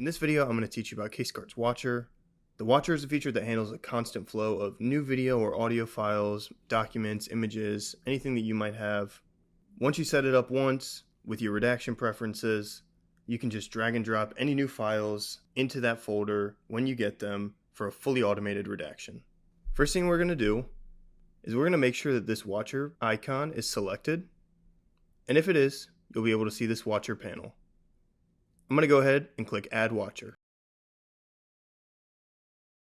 In this video, I'm going to teach you about CaseGuard's Watcher. The Watcher is a feature that handles a constant flow of new video or audio files, documents, images, anything that you might have. Once you set it up once with your redaction preferences, you can just drag and drop any new files into that folder when you get them for a fully automated redaction. First thing we're going to do is we're going to make sure that this Watcher icon is selected. And if it is, you'll be able to see this Watcher panel. I'm going to go ahead and click Add Watcher.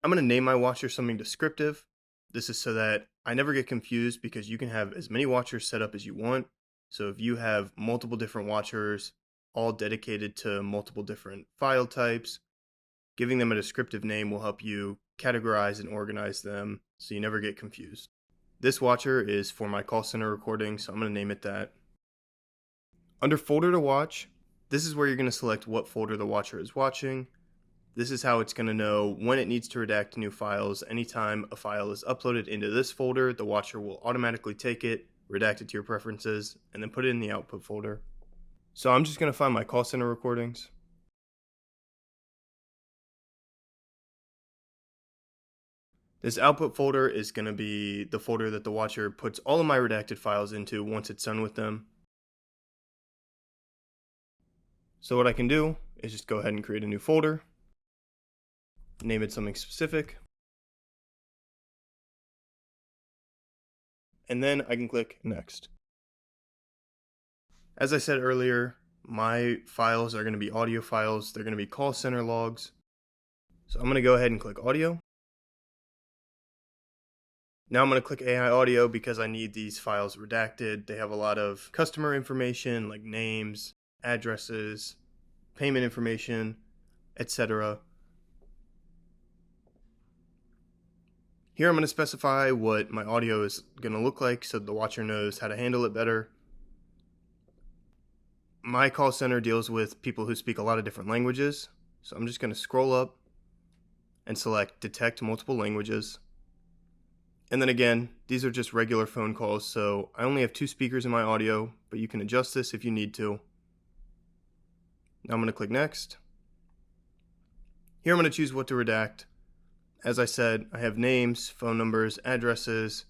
I'm going to name my Watcher something descriptive. This is so that I never get confused because you can have as many Watchers set up as you want. So if you have multiple different Watchers, all dedicated to multiple different file types, giving them a descriptive name will help you categorize and organize them so you never get confused. This Watcher is for my call center recording, so I'm going to name it that. Under Folder to Watch, this is where you're going to select what folder the Watcher is watching. This is how it's going to know when it needs to redact new files. Anytime a file is uploaded into this folder, the Watcher will automatically take it, redact it to your preferences, and then put it in the output folder. So I'm just going to find my call center recordings. This output folder is going to be the folder that the Watcher puts all of my redacted files into once it's done with them. So what I can do is just go ahead and create a new folder, name it something specific, and then I can click Next. As I said earlier, my files are going to be audio files. They're going to be call center logs. So I'm going to go ahead and click Audio. Now I'm going to click AI Audio because I need these files redacted. They have a lot of customer information like names, addresses, payment information, etc. Here I'm going to specify what my audio is going to look like so the Watcher knows how to handle it better. My call center deals with people who speak a lot of different languages, so I'm just going to scroll up and select Detect Multiple Languages. And then again, these are just regular phone calls, so I only have 2 speakers in my audio, but you can adjust this if you need to. Now I'm going to click Next. Here I'm going to choose what to redact. As I said, I have names, phone numbers, addresses,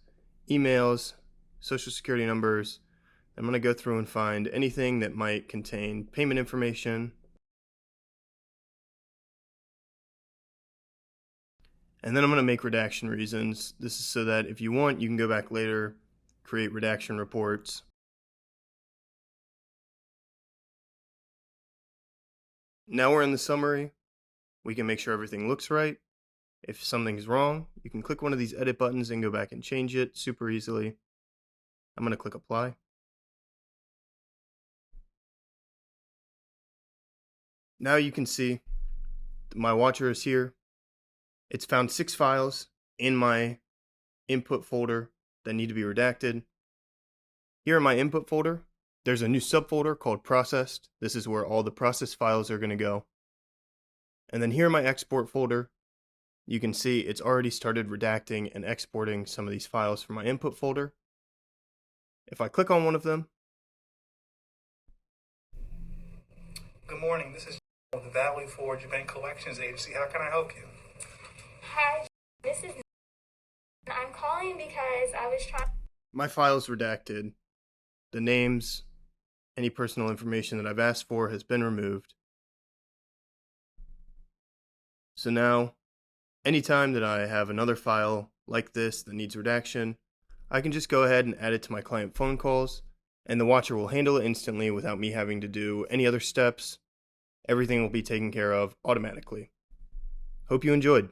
emails, social security numbers. I'm going to go through and find anything that might contain payment information. And then I'm going to make redaction reasons. This is so that if you want, you can go back later, create redaction reports. Now we're in the summary. We can make sure everything looks right. If something's wrong, you can click one of these edit buttons and go back and change it super easily. I'm going to click Apply. Now you can see my Watcher is here. It's found 6 files in my input folder that need to be redacted. Here in my input folder, there's a new subfolder called Processed. This is where all the processed files are going to go. And then here in my export folder, you can see it's already started redacting and exporting some of these files from my input folder. If I click on one of them. Good morning, this is the Valley Forge Bank Collections Agency. How can I help you? Hi, this is I'm calling because I was trying. My file's redacted. The names, any personal information that I've asked for has been removed. So now, anytime that I have another file like this that needs redaction, I can just go ahead and add it to my client phone calls, and the Watcher will handle it instantly without me having to do any other steps. Everything will be taken care of automatically. Hope you enjoyed.